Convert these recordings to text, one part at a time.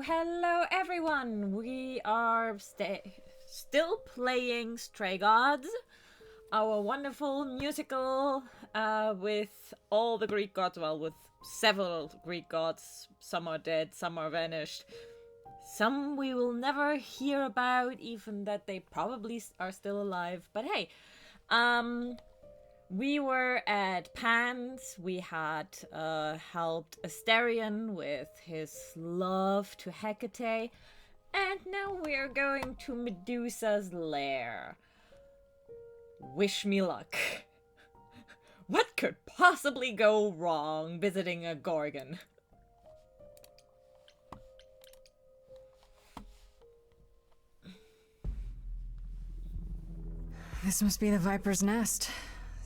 hello everyone! We are still playing Stray Gods, our wonderful musical with all the Greek gods, well, with several Greek gods. Some are dead, some are vanished. Some we will never hear about, even that they probably are still alive. But hey, we were at Pan's. We had helped Asterion with his love to Hecate. And now we're going to Medusa's lair. Wish me luck. What could possibly go wrong visiting a Gorgon? This must be the Viper's Nest.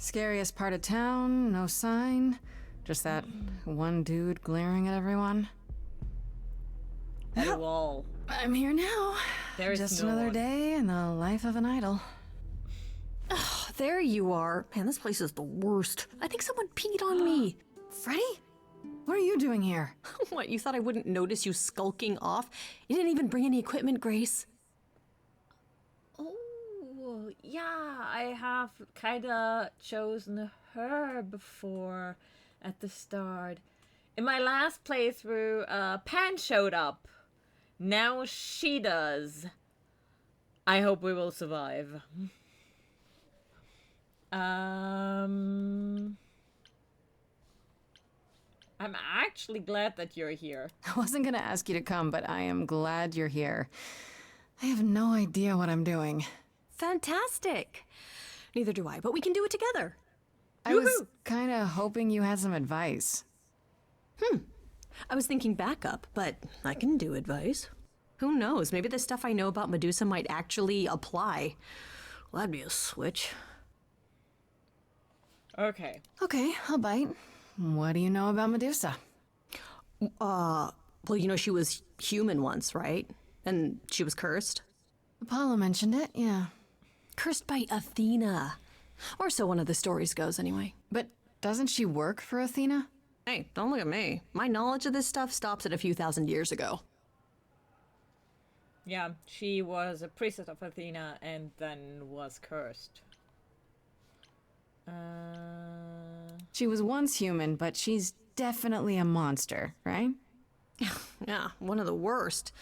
Scariest part of town, no sign. Just that one dude glaring at everyone. At a wall. I'm here now. There's just no another one. day in the life of an idol. Oh, there you are. Man, this place is the worst. I think someone peed on me. Freddie? What are you doing here? What, you thought I wouldn't notice you skulking off? You didn't even bring any equipment, Grace. Oh, yeah, I have kinda chosen her before at the start. In my last playthrough, Pan showed up. Now she does. I hope we will survive. I'm actually glad that you're here. I wasn't gonna ask you to come, but I am glad you're here. I have no idea what I'm doing. Fantastic. Neither do I, but we can do it together. I was kinda hoping you had some advice. I was thinking backup, but I can do advice. Who knows? Maybe the stuff I know about Medusa might actually apply. Well, that'd be a switch. Okay. Okay, I'll bite. What do you know about Medusa? Well, you know she was human once, right? And she was cursed. Apollo mentioned it, yeah. Cursed by Athena. Or so one of the stories goes, anyway. But doesn't she work for Athena? Hey, don't look at me. My knowledge of this stuff stops at a few thousand years ago. Yeah, she was a priestess of Athena and then was cursed. She was once human, but she's definitely a monster, right? Yeah, one of the worst.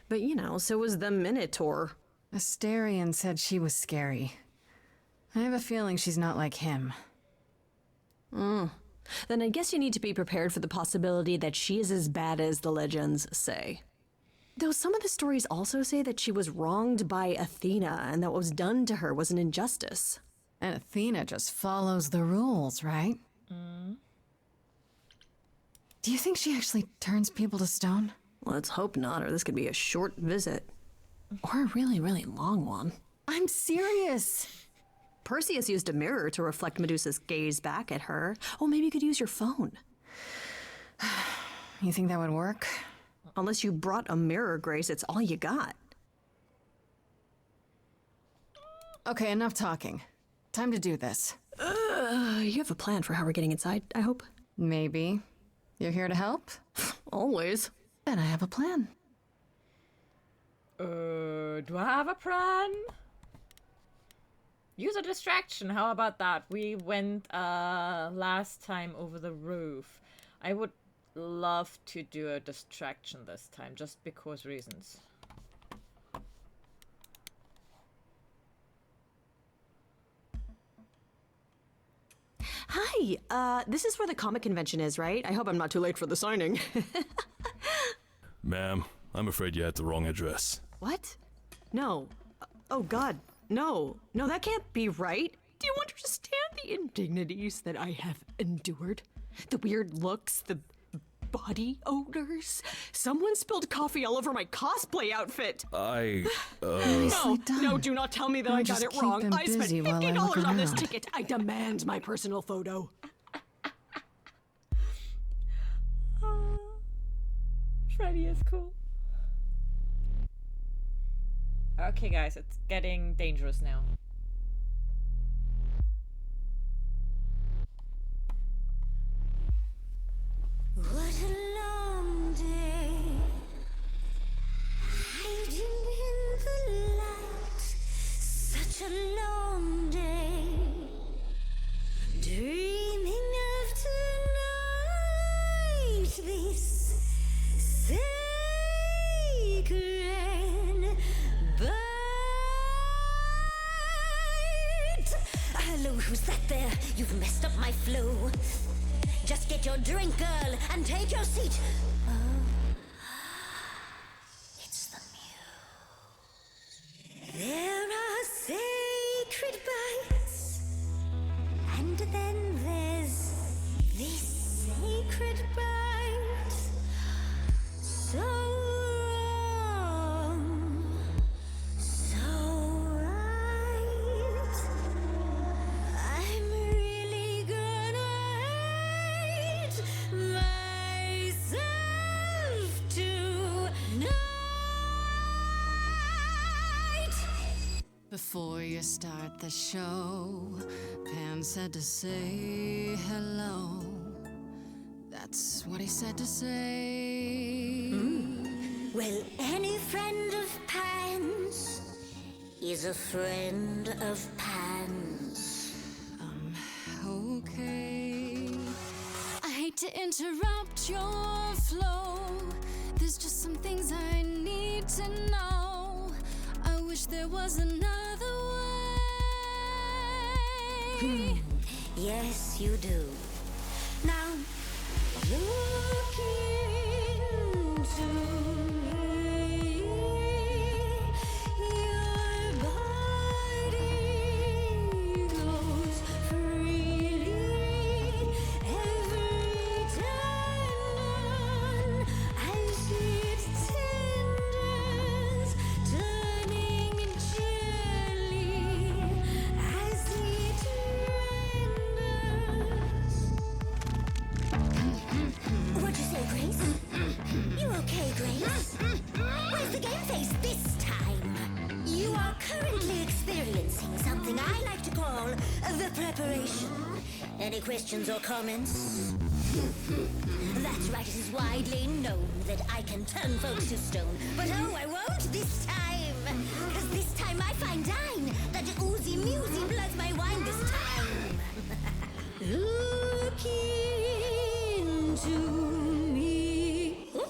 But you know, so was the Minotaur. Asterion said she was scary. I have a feeling she's not like him. Then I guess you need to be prepared for the possibility that she is as bad as the legends say. Though some of the stories also say that she was wronged by Athena and that what was done to her was an injustice. And Athena just follows the rules, right? Do you think she actually turns people to stone? Let's hope not, or this could be a short visit. Or a really, really long one. I'm serious. Perseus used a mirror to reflect Medusa's gaze back at her. Oh, maybe you could use your phone. You think that would work? Unless you brought a mirror, Grace, it's all you got. Okay, enough talking. Time to do this. You have a plan for how we're getting inside, I hope? Maybe. You're here to help? Always. Then I have a plan. Do I have a plan? Use a distraction, how about that? We went last time over the roof. I would love to do a distraction this time, just because reasons. Hi, this is where the comic convention is, right? I hope I'm not too late for the signing. Ma'am, I'm afraid you had the wrong address. What? No. Oh, God. No. No, that can't be right. Do you understand the indignities that I have endured? The weird looks, the body odors? Someone spilled coffee all over my cosplay outfit. Nicely done. No, do not tell me that I'll I got just it keep wrong. them I spent busy while I $50 look on this around. ticket. I demand my personal photo. Freddy is cool. Okay, guys, it's getting dangerous now. What a long day flu. Just get your drink, girl, and take your seat. It's the Mew. There are sacred bites, and then there's this sacred bite. So wrong, so right. I'm really gonna hate myself tonight. Before you start the show, Pan said to say hello. That's what he said to say. Well, any friend of Pan's is a friend of Pan's. Okay. I hate to interrupt your flow. There's just some things I need to know. I wish there was another way. Yes, you do. Now, look into me. Your body goes freely every time I see it tenders turning jelly as it renders. What'd you say, Grace? You okay, Grace? Where's the game face this time? You are currently experiencing something I like to call the preparation. Any questions or comments? That's right, it is widely known that I can turn folks to stone. But oh, I won't this time. Because this time I find dine that oozy musy bloods my wine this time. Look into me. Ooh,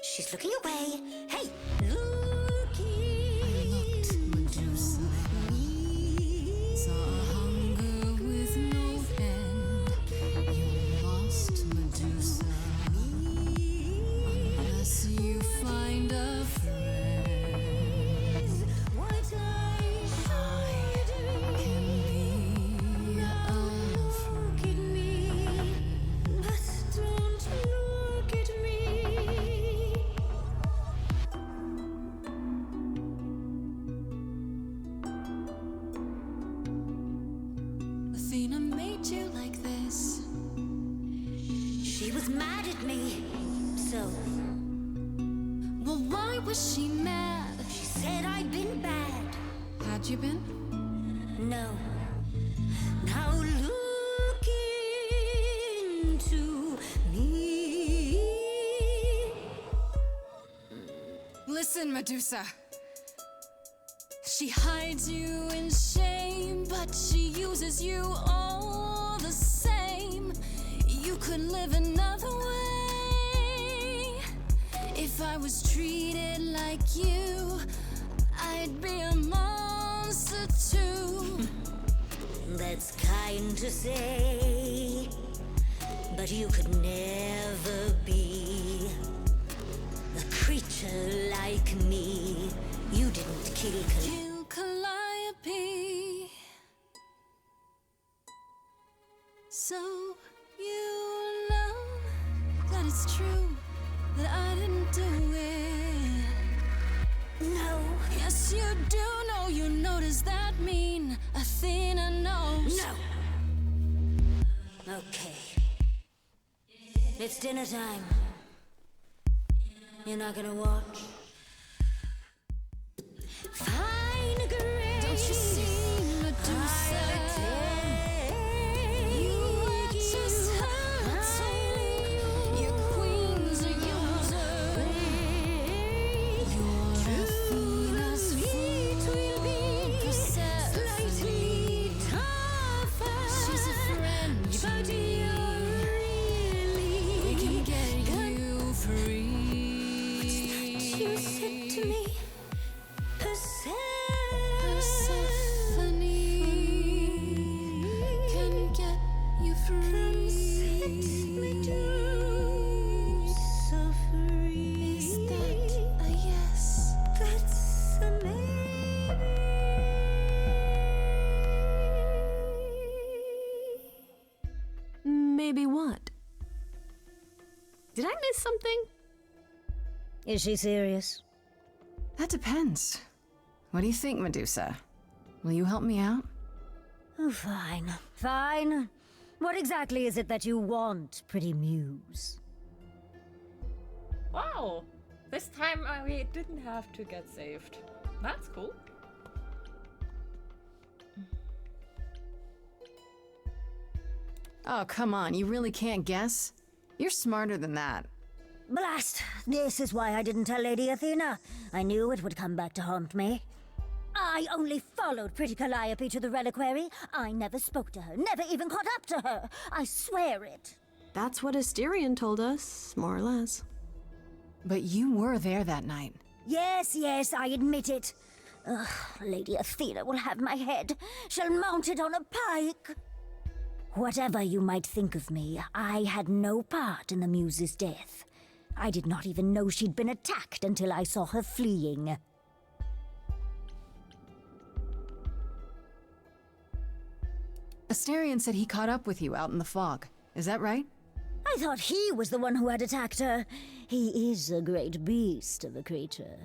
she's looking away. Hey, look into Medusa. me. Saw a hunger with no end. You lost Medusa. Unless you find a friend. What I should Can be a look at me, but don't look at me. Athena made you like this. She was mad at me, so Well, why was she mad? she said I'd been bad. Had you been? No. Now look into me. Listen, Medusa. She hides you in shame, but she uses you all the same. You could live another way. If I was treated like you, I'd be a monster too. That's kind to say, but you could never be a creature like me. You didn't kill Kill Calliope. So you know that it's true that I didn't do it. No, Yes, you do know. You know, does that mean Athena knows? no. Okay. It's dinner time. You're not gonna watch? Fine, Grace. Don't you see, Medusa? You are just her tool. Your queen's a user. You're Athena's fool. Persephone. She's a friend to me. We can get you free. You said to me, Persephone can get you free. Did I miss something? Is she serious? That depends. What do you think, Medusa? Will you help me out? Oh, fine. Fine. What exactly is it that you want, pretty muse? Wow. This time we didn't have to get saved. That's cool. Oh, come on, you really can't guess? You're smarter than that. Blast! This is why I didn't tell Lady Athena. I knew it would come back to haunt me. I only followed pretty Calliope to the reliquary. I never spoke to her, never even caught up to her. I swear it. That's what Asterion told us, more or less. But you were there that night. Yes, yes, I admit it. Ugh, Lady Athena will have my head. She'll mount it on a pike. Whatever you might think of me, I had no part in the Muse's death. I did not even know she'd been attacked until I saw her fleeing. Asterion said he caught up with you out in the fog. Is that right? I thought he was the one who had attacked her. He is a great beast of a creature.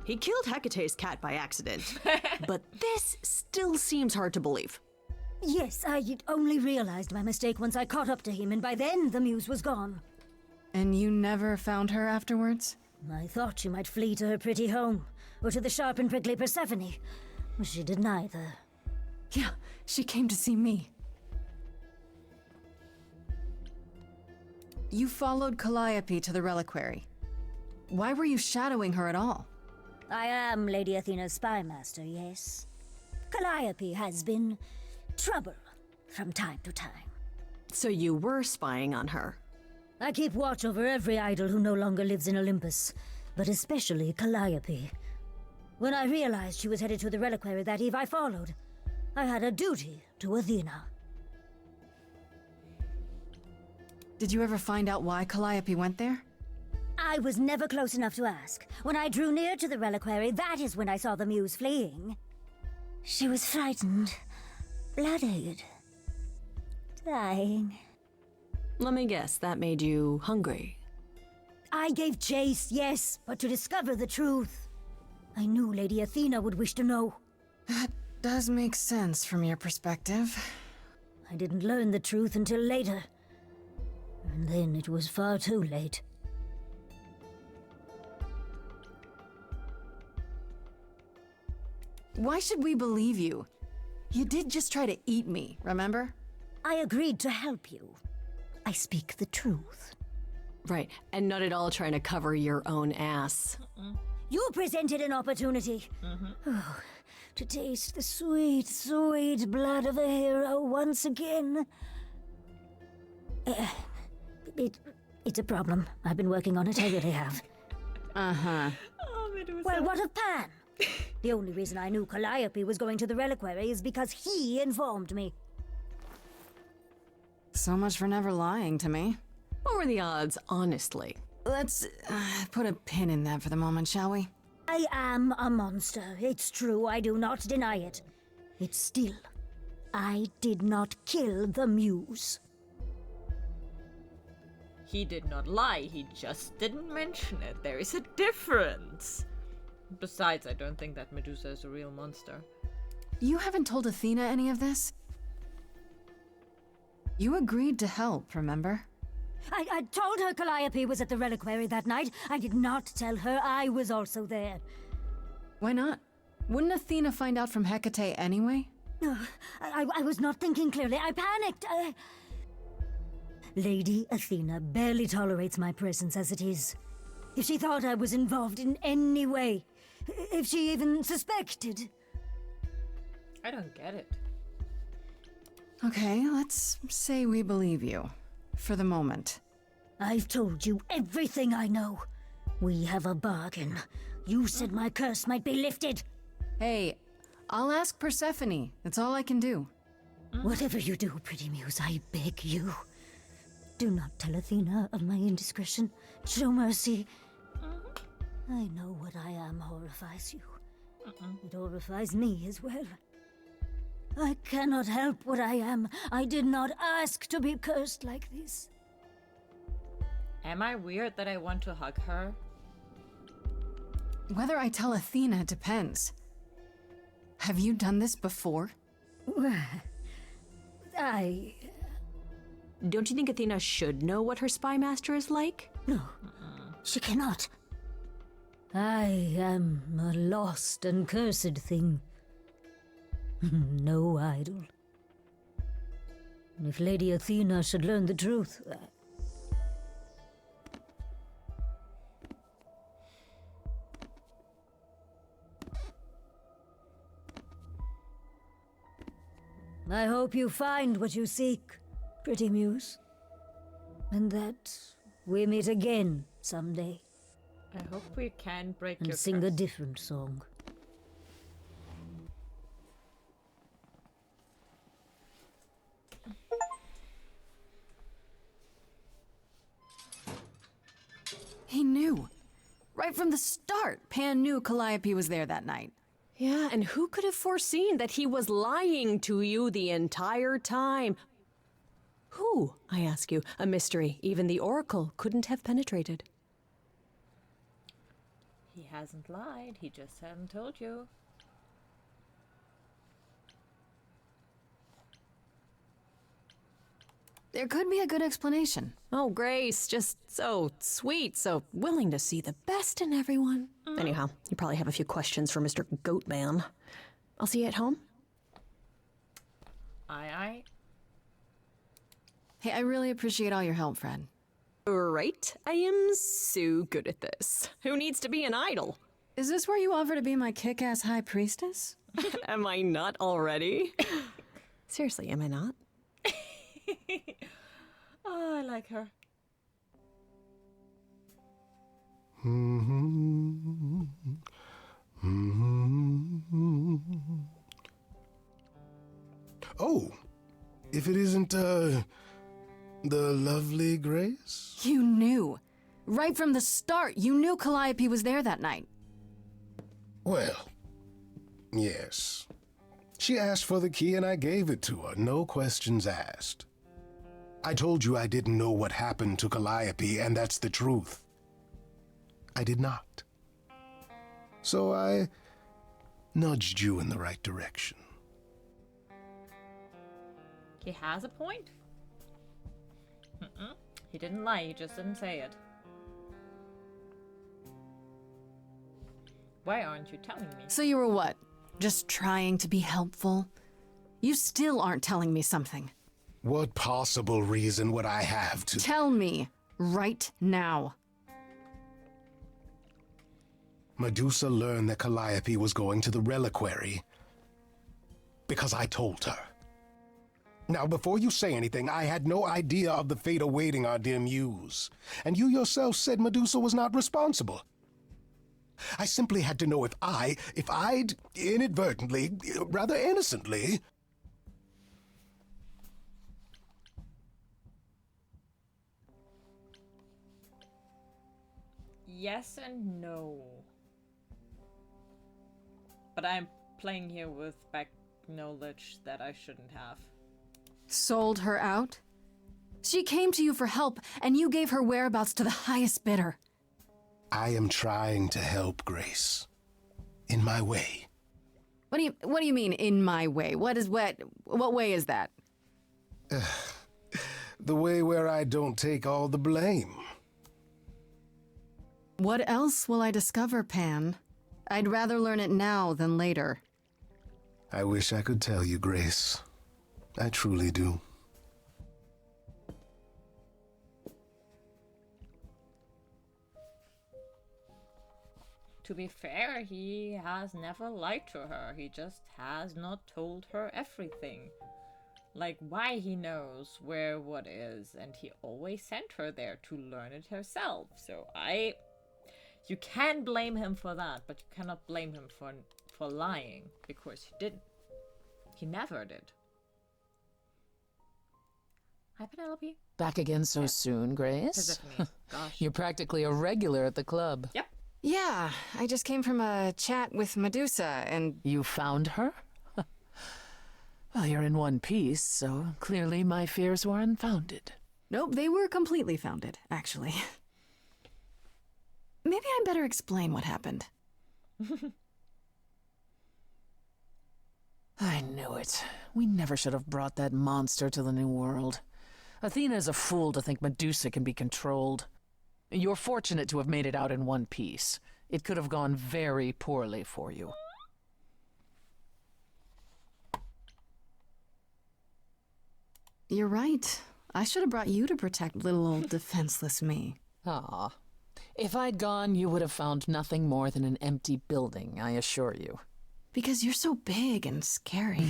He killed Hecate's cat by accident. But this still seems hard to believe. Yes, I only realized my mistake once I caught up to him, and by then the Muse was gone. And you never found her afterwards? I thought she might flee to her pretty home, or to the sharp and prickly Persephone. She did neither. Yeah, she came to see me. You followed Calliope to the reliquary. Why were you shadowing her at all? I am Lady Athena's spy master, yes. Calliope has been trouble from time to time. So you were spying on her. I keep watch over every idol who no longer lives in Olympus, but especially Calliope. When I realized she was headed to the reliquary that eve, I followed. I had a duty to Athena. Did you ever find out why Calliope went there? I was never close enough to ask. When I drew near to the reliquary, that is when I saw the Muse fleeing. She was frightened, bloodied, dying. Let me guess, that made you hungry. I gave chase, yes, but to discover the truth. I knew Lady Athena would wish to know. That does make sense from your perspective. I didn't learn the truth until later. And then it was far too late. Why should we believe you? You did just try to eat me, remember? I agreed to help you. I speak the truth. Right, and not at all trying to cover your own ass. You presented an opportunity. Oh, to taste the sweet, sweet blood of a hero once again. It's a problem. I've been working on it, I really have. Oh, Medusa. Well, what of Pan? The only reason I knew Calliope was going to the reliquary is because he informed me. So much for never lying to me. What were the odds, honestly? Let's put a pin in that for the moment, shall we? I am a monster. It's true, I do not deny it. It's still, I did not kill the Muse. He did not lie, he just didn't mention it. There is a difference. Besides, I don't think that Medusa is a real monster. You haven't told Athena any of this? You agreed to help, remember? I told her Calliope was at the reliquary that night. I did not tell her I was also there. Why not? Wouldn't Athena find out from Hecate anyway? I was not thinking clearly. I panicked. Lady Athena barely tolerates my presence as it is. If she thought I was involved in any way, if she even suspected... I don't get it. Okay, let's say we believe you. For the moment. I've told you everything I know. We have a bargain. You said my curse might be lifted. Hey, I'll ask Persephone. That's all I can do. Whatever you do, pretty muse, I beg you. Do not tell Athena of my indiscretion. Show mercy. I know what I am horrifies you. It horrifies me as well. I cannot help what I am. I did not ask to be cursed like this. Am I weird that I want to hug her? Whether I tell Athena depends. Have you done this before? I... Don't you think Athena should know what her spy master is like? No, she cannot. I am a lost and cursed thing. No idol. If Lady Athena should learn the truth... I hope you find what you seek, pretty muse. And that we meet again someday. I hope we can break And your sing curse. a different song. He knew. Right from the start, Pan knew Calliope was there that night. Yeah, and who could have foreseen that he was lying to you the entire time? Who, I ask you, a mystery even the Oracle couldn't have penetrated. He hasn't lied, he just hasn't told you. There could be a good explanation. Oh, Grace, just so sweet, so willing to see the best in everyone. Anyhow, you probably have a few questions for Mr. Goatman. I'll see you at home. Aye. Hey, I really appreciate all your help, Fred. Right? I am so good at this. Who needs to be an idol? Is this where you offer to be my kick-ass high priestess? Am I not already? Seriously, am I not? Oh, I like her. Oh, if it isn't, the lovely Grace? You knew. Right from the start, you knew Calliope was there that night. Well, yes. She asked for the key and I gave it to her, no questions asked. I told you I didn't know what happened to Calliope, and that's the truth. I did not. So I nudged you in the right direction. He has a point. He didn't lie, he just didn't say it. Why aren't you telling me? So you were what? Just trying to be helpful? You still aren't telling me something. What possible reason would I have to... Tell me, right now. Medusa learned that Calliope was going to the reliquary because I told her. Now, before you say anything, I had no idea of the fate awaiting our dear muse. And you yourself said Medusa was not responsible. I simply had to know if I'd inadvertently, rather innocently... Yes and no. But I'm playing here with back knowledge that I shouldn't have. Sold her out? She came to you for help, and you gave her whereabouts to the highest bidder. I am trying to help Grace. In my way. What do you mean, in my way? What way is that? The way where I don't take all the blame. What else will I discover, Pan? I'd rather learn it now than later. I wish I could tell you, Grace. I truly do. To be fair, he has never lied to her. He just has not told her everything. Like why he knows where what is, and he always sent her there to learn it herself. So you can blame him for that, but you cannot blame him for lying, because he didn't. He never did. Hi, Penelope. Back again so soon, Grace? Persephone. Gosh. You're practically a regular at the club. Yep. Yeah, I just came from a chat with Medusa, and... You found her? Well, you're in one piece, so clearly my fears were unfounded. Nope, they were completely founded, actually. Maybe I better explain what happened. I knew it. We never should have brought that monster to the New World. Athena is a fool to think Medusa can be controlled. You're fortunate to have made it out in one piece. It could have gone very poorly for you. You're right. I should have brought you to protect little old defenseless me. Ah. If I'd gone, you would have found nothing more than an empty building, I assure you. Because you're so big and scary.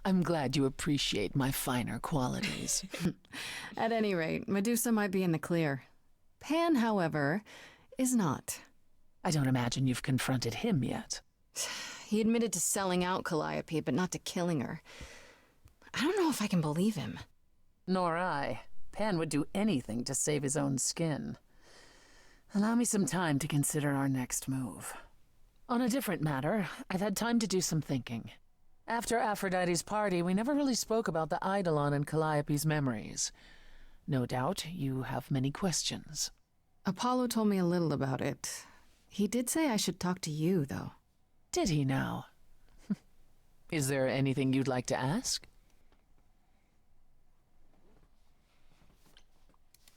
I'm glad you appreciate my finer qualities. At any rate, Medusa might be in the clear. Pan, however, is not. I don't imagine you've confronted him yet. He admitted to selling out Calliope, but not to killing her. I don't know if I can believe him. Nor I. Pan would do anything to save his own skin. Allow me some time to consider our next move. On a different matter, I've had time to do some thinking. After Aphrodite's party, we never really spoke about the Eidolon and Calliope's memories. No doubt you have many questions. Apollo told me a little about it. He did say I should talk to you, though. Did he now? Is there anything you'd like to ask?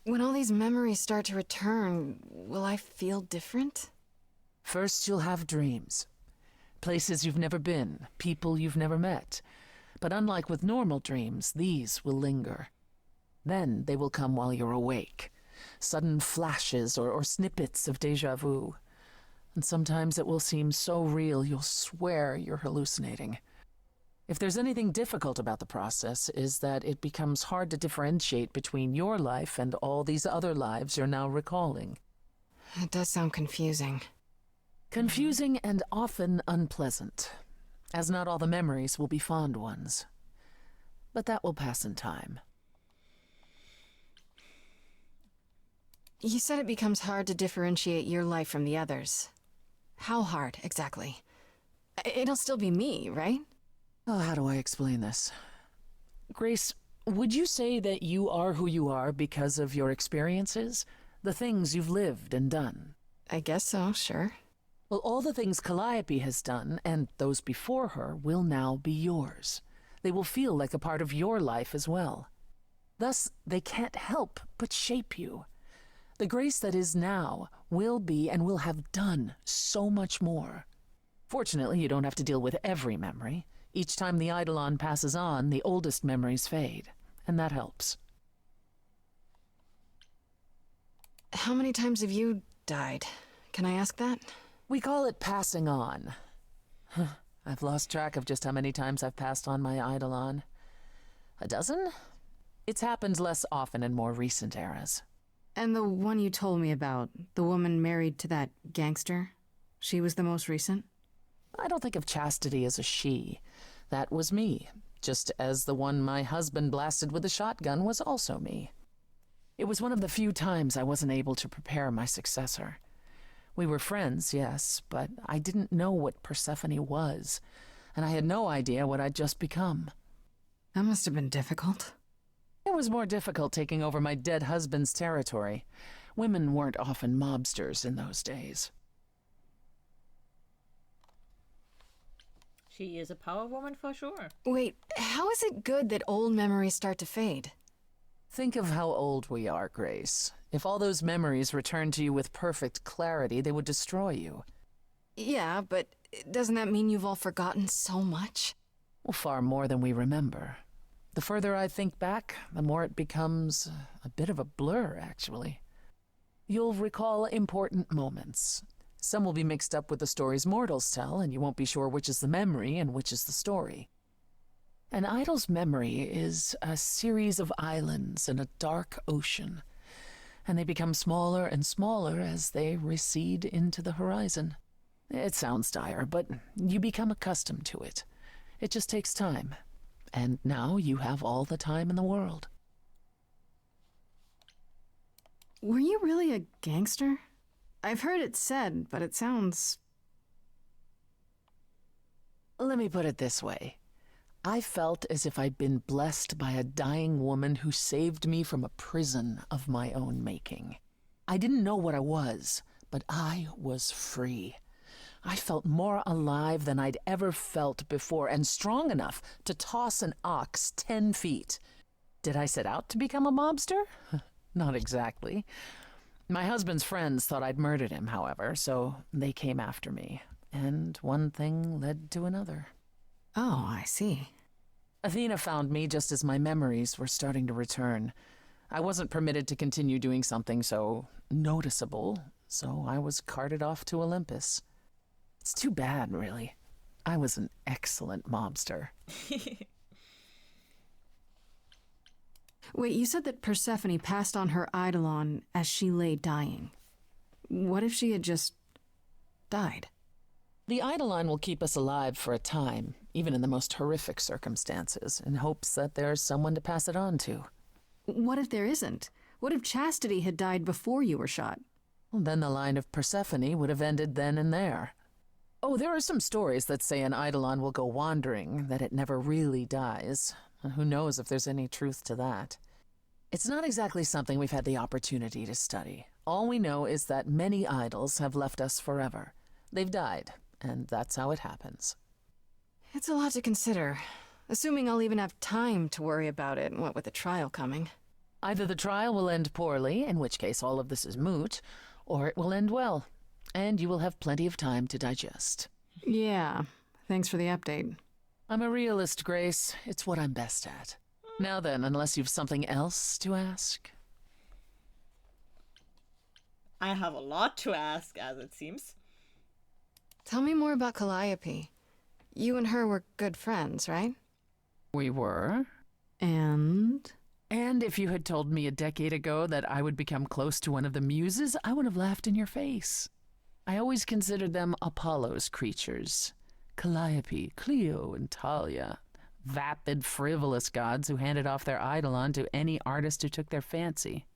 When all these memories start to return, will I feel different? First, you'll have dreams. Places you've never been, people you've never met. But unlike with normal dreams, these will linger. Then they will come while you're awake. Sudden flashes or snippets of déjà vu. And sometimes it will seem so real you'll swear you're hallucinating. If there's anything difficult about the process, is that it becomes hard to differentiate between your life and all these other lives you're now recalling. It does sound confusing. Confusing and often unpleasant, as not all the memories will be fond ones. But that will pass in time. You said it becomes hard to differentiate your life from the others. How hard, exactly? It'll still be me, right? Oh, how do I explain this? Grace, would you say that you are who you are because of your experiences? The things you've lived and done? I guess so, sure. Well, all the things Calliope has done, and those before her, will now be yours. They will feel like a part of your life as well. Thus, they can't help but shape you. The Grace that is now will be and will have done so much more. Fortunately, you don't have to deal with every memory. Each time the Eidolon passes on, the oldest memories fade, and that helps. How many times have you died? Can I ask that? We call it passing on. I've lost track of just how many times I've passed on my Eidolon. A dozen? It's happened less often in more recent eras. And the one you told me about, the woman married to that gangster, she was the most recent? I don't think of Chastity as a she. That was me, just as the one my husband blasted with a shotgun was also me. It was one of the few times I wasn't able to prepare my successor. We were friends, yes, but I didn't know what Persephone was, and I had no idea what I'd just become. That must have been difficult. It was more difficult taking over my dead husband's territory. Women weren't often mobsters in those days. She is a power woman for sure. Wait, how is it good that old memories start to fade? Think of how old we are, Grace. If all those memories returned to you with perfect clarity, they would destroy you. Yeah, but doesn't that mean you've all forgotten so much? Well, far more than we remember. The further I think back, the more it becomes a bit of a blur, actually. You'll recall important moments. Some will be mixed up with the stories mortals tell, and you won't be sure which is the memory and which is the story. An idol's memory is a series of islands in a dark ocean, and they become smaller and smaller as they recede into the horizon. It sounds dire, but you become accustomed to it. It just takes time. And now you have all the time in the world. Were you really a gangster? I've heard it said, but it sounds... Let me put it this way. I felt as if I'd been blessed by a dying woman who saved me from a prison of my own making. I didn't know what I was, but I was free. I felt more alive than I'd ever felt before, and strong enough to toss an ox 10 feet. Did I set out to become a mobster? Not exactly. My husband's friends thought I'd murdered him, however, so they came after me. And one thing led to another. Oh, I see. Athena found me just as my memories were starting to return. I wasn't permitted to continue doing something so noticeable, so I was carted off to Olympus. It's too bad, really. I was an excellent mobster. Wait, you said that Persephone passed on her eidolon as she lay dying. What if she had just died? The eidolon will keep us alive for a time, even in the most horrific circumstances, in hopes that there's someone to pass it on to. What if there isn't? What if Chastity had died before you were shot? Well, then the line of Persephone would have ended then and there. Oh, there are some stories that say an eidolon will go wandering, that it never really dies. And who knows if there's any truth to that. It's not exactly something we've had the opportunity to study. All we know is that many idols have left us forever. They've died, and that's how it happens. It's a lot to consider. Assuming I'll even have time to worry about it, what with the trial coming. Either the trial will end poorly, in which case all of this is moot, or it will end well, and you will have plenty of time to digest. Yeah, thanks for the update. I'm a realist, Grace. It's what I'm best at. Now then, unless you've something else to ask. I have a lot to ask, as it seems. Tell me more about Calliope. You and her were good friends, right? We were. And if you had told me a decade ago that I would become close to one of the muses, I would have laughed in your face. I always considered them Apollo's creatures. Calliope, Clio, and Talia. Vapid, frivolous gods who handed off their eidolon to any artist who took their fancy.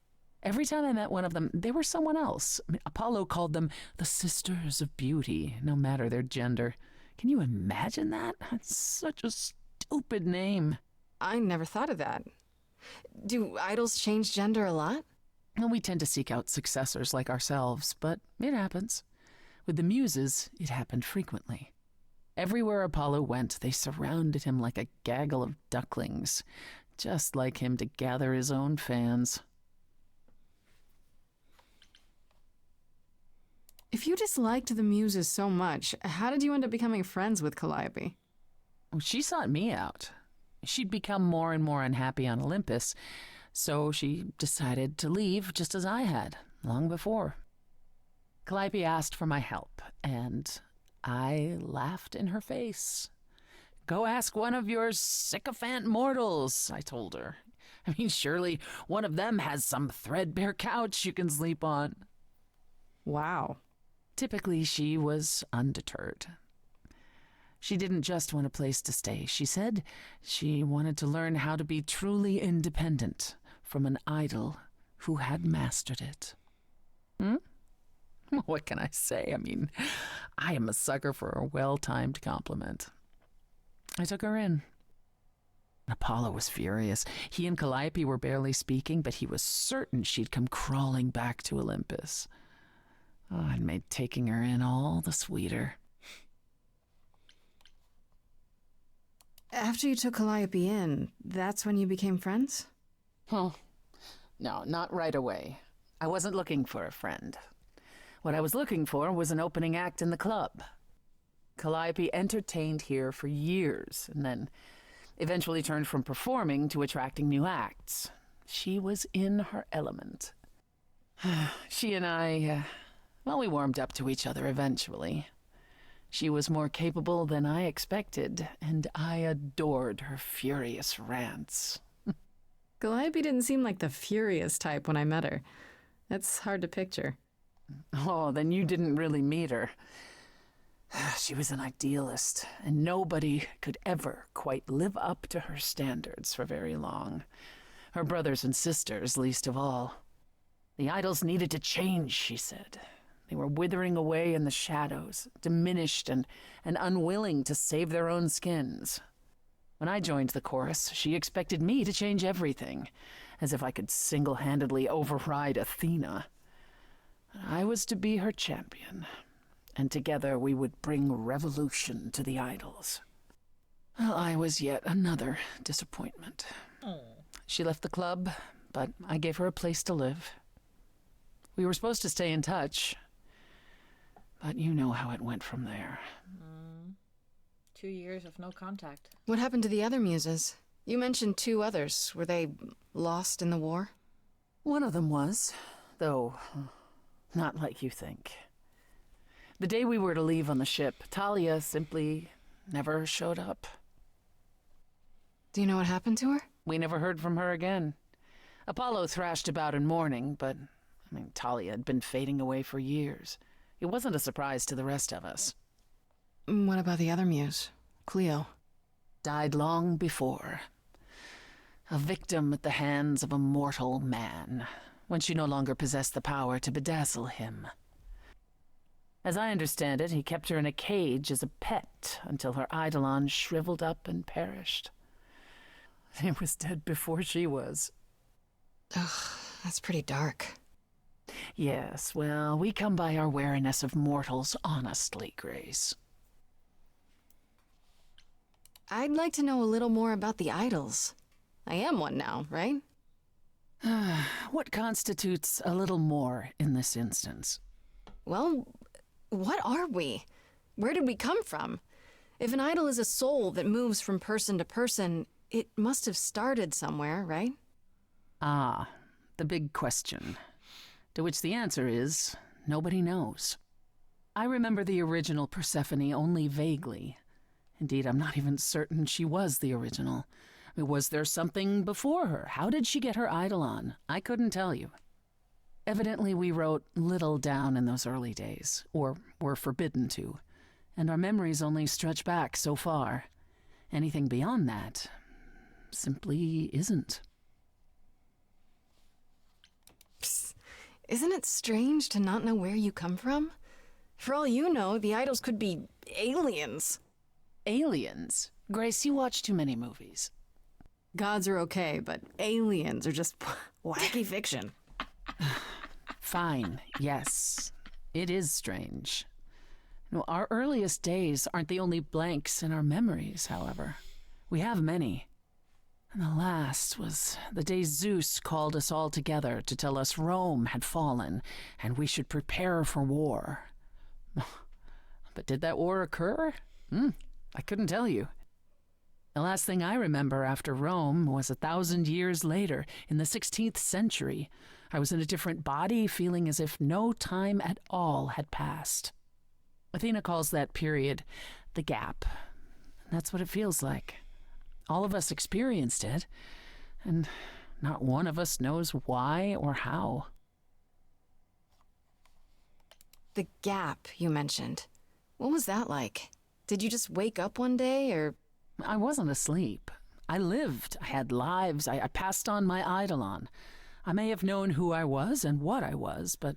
Every time I met one of them, they were someone else. Apollo called them the Sisters of Beauty, no matter their gender. Can you imagine that? That's such a stupid name. I never thought of that. Do idols change gender a lot? Well, we tend to seek out successors like ourselves, but it happens. With the muses, it happened frequently. Everywhere Apollo went, they surrounded him like a gaggle of ducklings, just like him to gather his own fans. If you disliked the muses so much, how did you end up becoming friends with Calliope? Well, she sought me out. She'd become more and more unhappy on Olympus, so she decided to leave just as I had, long before. Calliope asked for my help, and I laughed in her face. Go ask one of your sycophant mortals, I told her. I mean, surely one of them has some threadbare couch you can sleep on. Wow. Typically, she was undeterred. She didn't just want a place to stay. She said she wanted to learn how to be truly independent from an idol who had mastered it. What can I say? I mean, I am a sucker for a well-timed compliment. I took her in. Apollo was furious. He and Calliope were barely speaking, but he was certain she'd come crawling back to Olympus. Oh, it made taking her in all the sweeter. After you took Calliope in, that's when you became friends? Well, no, not right away. I wasn't looking for a friend. What I was looking for was an opening act in the club. Calliope entertained here for years, and then eventually turned from performing to attracting new acts. She was in her element. She and I, we warmed up to each other eventually. She was more capable than I expected, and I adored her furious rants. Calliope didn't seem like the furious type when I met her. That's hard to picture. Oh, then you didn't really meet her. She was an idealist, and nobody could ever quite live up to her standards for very long. Her brothers and sisters, least of all. The idols needed to change, she said. They were withering away in the shadows, diminished and unwilling to save their own skins. When I joined the chorus, she expected me to change everything, as if I could single-handedly override Athena. I was to be her champion, and together we would bring revolution to the idols. Well, I was yet another disappointment. She left the club, but I gave her a place to live. We were supposed to stay in touch, but you know how it went from there. 2 years of no contact. What happened to the other muses? You mentioned 2 others. Were they lost in the war? One of them was, though not like you think. The day we were to leave on the ship, Talia simply never showed up. Do you know what happened to her? We never heard from her again. Apollo thrashed about in mourning, but, Talia had been fading away for years. It wasn't a surprise to the rest of us. What about the other muse, Cleo? Died long before. A victim at the hands of a mortal man, when she no longer possessed the power to bedazzle him. As I understand it, he kept her in a cage as a pet until her eidolon shriveled up and perished. He was dead before she was. Ugh, that's pretty dark. Yes, well, we come by our wariness of mortals honestly, Grace. I'd like to know a little more about the idols. I am one now, right? What constitutes a little more in this instance? Well, what are we? Where did we come from? If an idol is a soul that moves from person to person, it must have started somewhere, right? Ah, the big question. To which the answer is, nobody knows. I remember the original Persephone only vaguely. Indeed, I'm not even certain she was the original. Was there something before her? How did she get her eidolon? I couldn't tell you. Evidently, we wrote little down in those early days, or were forbidden to, and our memories only stretch back so far. Anything beyond that simply isn't. Psst. Isn't it strange to not know where you come from? For all you know, the idols could be aliens. Aliens? Grace, you watch too many movies. Gods are okay, but aliens are just wacky fiction. Fine, yes. It is strange. No, our earliest days aren't the only blanks in our memories, however. We have many. And the last was the day Zeus called us all together to tell us Rome had fallen and we should prepare for war. But did that war occur? I couldn't tell you. The last thing I remember after Rome was 1,000 years later, in the 16th century. I was in a different body, feeling as if no time at all had passed. Athena calls that period the gap. That's what it feels like. All of us experienced it, and not one of us knows why or how. The gap you mentioned. What was that like? Did you just wake up one day, or... I wasn't asleep. I lived. I had lives. I passed on my eidolon. I may have known who I was and what I was, but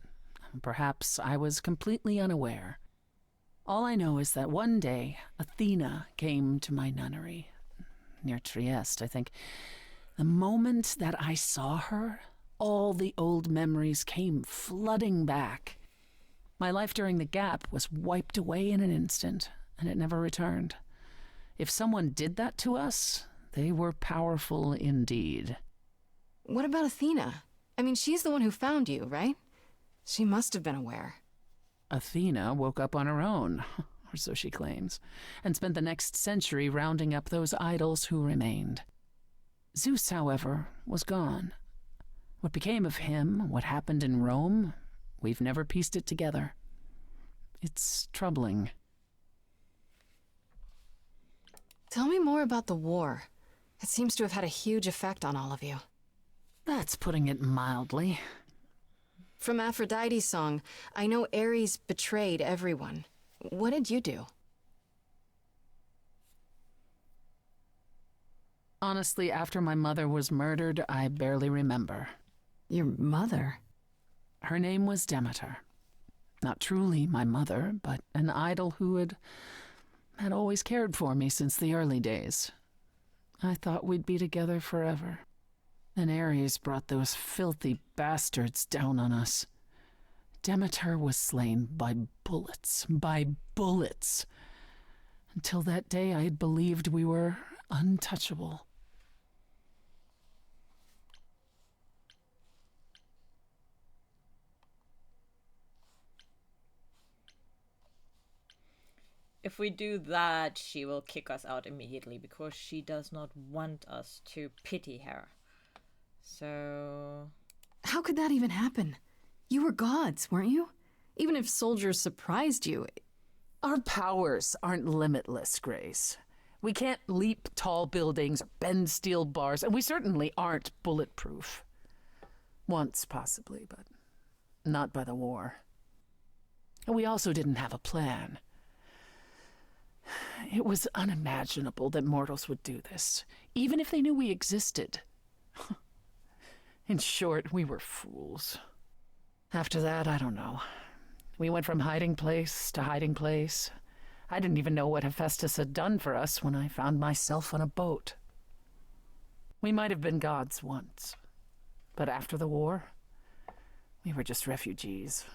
perhaps I was completely unaware. All I know is that one day, Athena came to my nunnery, near Trieste, I think. The moment that I saw her, all the old memories came flooding back. My life during the gap was wiped away in an instant, and it never returned. If someone did that to us, they were powerful indeed. What about Athena? I mean, she's the one who found you, right? She must have been aware. Athena woke up on her own, or so she claims, and spent the next century rounding up those idols who remained. Zeus, however, was gone. What became of him, what happened in Rome, we've never pieced it together. It's troubling. Tell me more about the war. It seems to have had a huge effect on all of you. That's putting it mildly. From Aphrodite's song, I know Ares betrayed everyone. What did you do? Honestly, after my mother was murdered, I barely remember. Your mother? Her name was Demeter. Not truly my mother, but an idol who had always cared for me since the early days. I thought we'd be together forever. Then Ares brought those filthy bastards down on us. Demeter was slain by bullets. Until that day, I had believed we were untouchable. If we do that, she will kick us out immediately because she does not want us to pity her. So... How could that even happen? You were gods, weren't you? Even if soldiers surprised you... Our powers aren't limitless, Grace. We can't leap tall buildings or bend steel bars, and we certainly aren't bulletproof. Once, possibly, but not by the war. And we also didn't have a plan. It was unimaginable that mortals would do this, even if they knew we existed. In short, we were fools. After that, I don't know. We went from hiding place to hiding place. I didn't even know what Hephaestus had done for us when I found myself on a boat. We might have been gods once, but after the war, we were just refugees,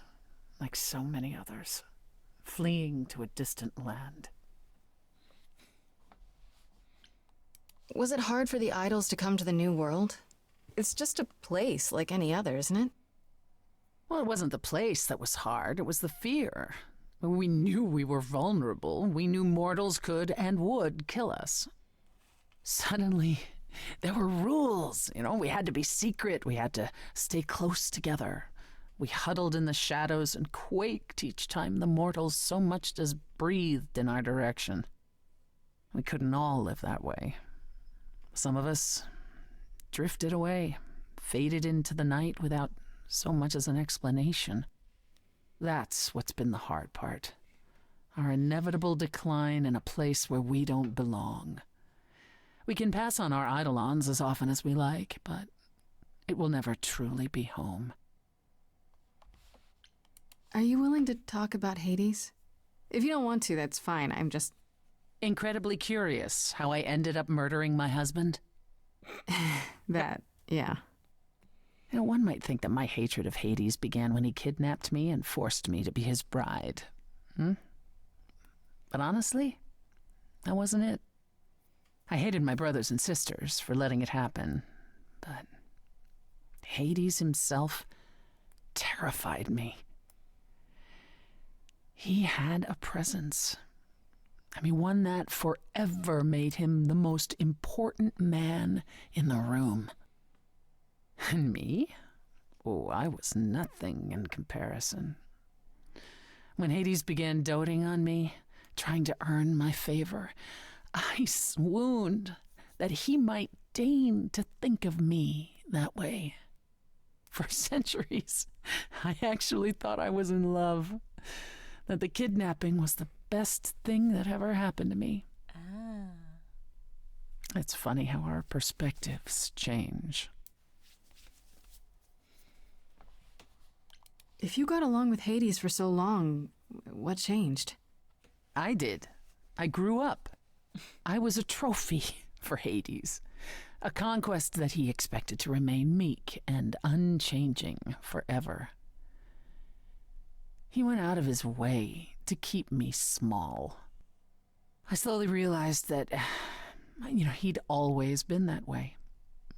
like so many others, fleeing to a distant land. Was it hard for the idols to come to the new world? It's just a place like any other, isn't it? Well, it wasn't the place that was hard, it was the fear. We knew we were vulnerable. We knew mortals could and would kill us. Suddenly, there were rules. We had to be secret. We had to stay close together. We huddled in the shadows and quaked each time the mortals so much as breathed in our direction. We couldn't all live that way. Some of us drifted away, faded into the night without so much as an explanation. That's what's been the hard part. Our inevitable decline in a place where we don't belong. We can pass on our eidolons as often as we like, but it will never truly be home. Are you willing to talk about Hades? If you don't want to, that's fine. I'm just... Incredibly curious how I ended up murdering my husband? That, yeah. One might think that my hatred of Hades began when he kidnapped me and forced me to be his bride. But honestly, that wasn't it. I hated my brothers and sisters for letting it happen, but Hades himself terrified me. He had a presence. One that forever made him the most important man in the room. And me? Oh, I was nothing in comparison. When Hades began doting on me, trying to earn my favor, I swooned that he might deign to think of me that way. For centuries, I actually thought I was in love, that the kidnapping was the best thing that ever happened to me. It's funny how our perspectives change. If you got along with Hades for so long, what changed? I did. I grew up. I was a trophy for Hades, a conquest that he expected to remain meek and unchanging forever. He went out of his way to keep me small. I slowly realized that, he'd always been that way.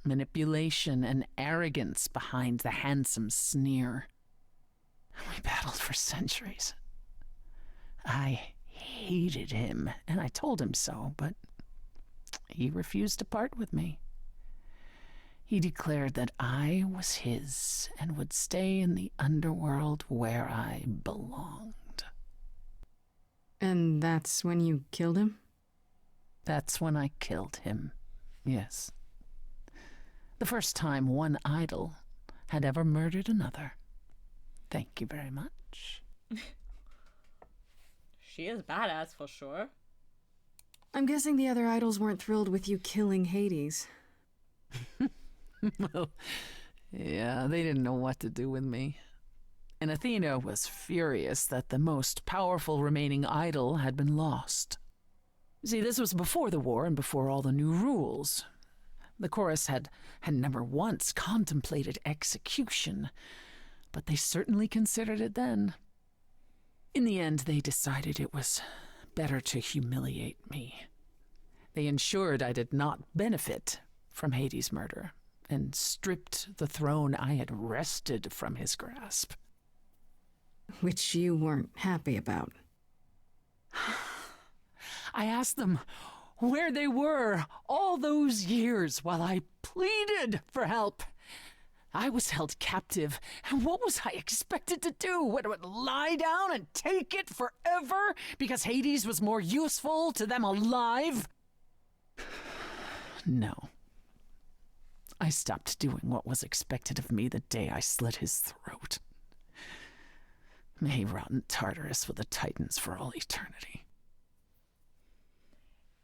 Manipulation and arrogance behind the handsome sneer. We battled for centuries. I hated him, and I told him so, but he refused to part with me. He declared that I was his and would stay in the underworld where I belonged. And that's when you killed him? That's when I killed him, yes. The first time one idol had ever murdered another. Thank you very much. She is badass for sure. I'm guessing the other idols weren't thrilled with you killing Hades. Well, yeah, they didn't know what to do with me. And Athena was furious that the most powerful remaining idol had been lost. See, this was before the war and before all the new rules. The chorus had never once contemplated execution, but they certainly considered it then. In the end, they decided it was better to humiliate me. They ensured I did not benefit from Hades' murder, and stripped the throne I had wrested from his grasp. Which you weren't happy about. I asked them where they were all those years while I pleaded for help. I was held captive, and what was I expected to do? What, lie down and take it forever because Hades was more useful to them alive? No. I stopped doing what was expected of me the day I slit his throat. May he rot in Tartarus with the Titans for all eternity.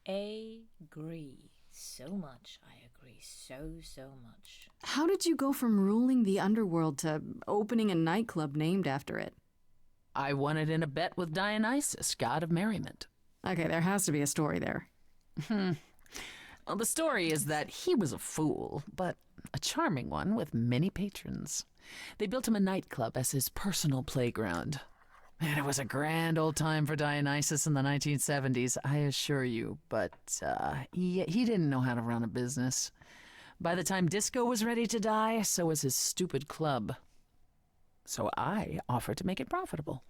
Agree. So much. I agree so much. How did you go from ruling the underworld to opening a nightclub named after it? I won it in a bet with Dionysus, god of merriment. Okay, there has to be a story there. Well, the story is that he was a fool, but a charming one with many patrons. They built him a nightclub as his personal playground. And it was a grand old time for Dionysus in the 1970s, I assure you, but he didn't know how to run a business. By the time disco was ready to die, so was his stupid club. So I offered to make it profitable.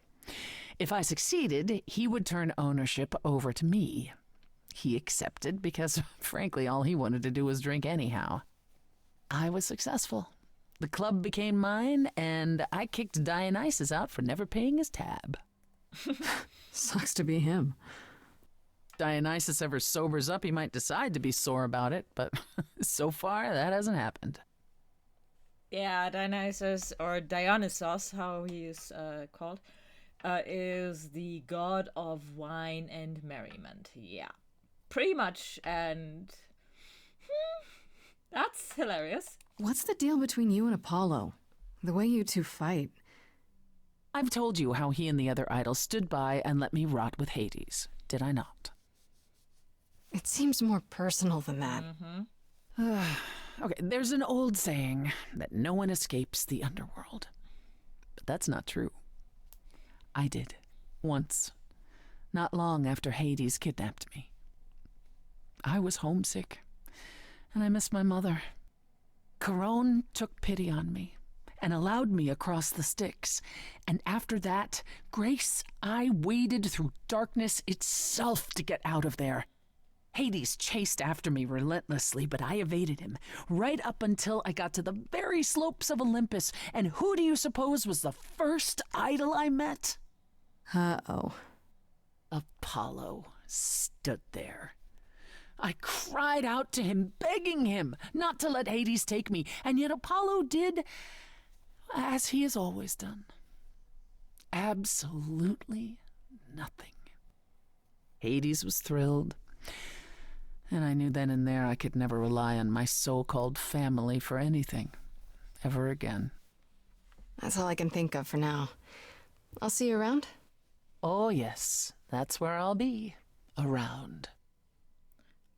If I succeeded, he would turn ownership over to me. He accepted because, frankly, all he wanted to do was drink anyhow. I was successful. The club became mine, and I kicked Dionysus out for never paying his tab. Sucks to be him. Dionysus ever sobers up, he might decide to be sore about it, but so far, that hasn't happened. Yeah, Dionysus, or Dionysos, how he is called, is the god of wine and merriment. Yeah, pretty much, and that's hilarious. What's the deal between you and Apollo? The way you two fight. I've told you how he and the other idols stood by and let me rot with Hades, did I not? It seems more personal than that. Okay, there's an old saying that no one escapes the underworld. But that's not true. I did. Once. Not long after Hades kidnapped me. I was homesick, and I missed my mother. Charon took pity on me and allowed me across the Styx. And after that, Grace, I waded through darkness itself to get out of there. Hades chased after me relentlessly, but I evaded him, right up until I got to the very slopes of Olympus. And who do you suppose was the first idol I met? Uh-oh. Apollo stood there. I cried out to him, begging him not to let Hades take me, and yet Apollo did as he has always done. Absolutely nothing. Hades was thrilled, and I knew then and there I could never rely on my so-called family for anything, ever again. That's all I can think of for now. I'll see you around. Oh yes, that's where I'll be, around.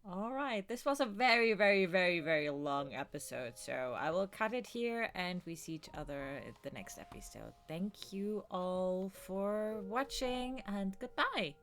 All right, this was a very, very, very, very long episode, so I will cut it here and we see each other at the next episode. Thank you all for watching and goodbye.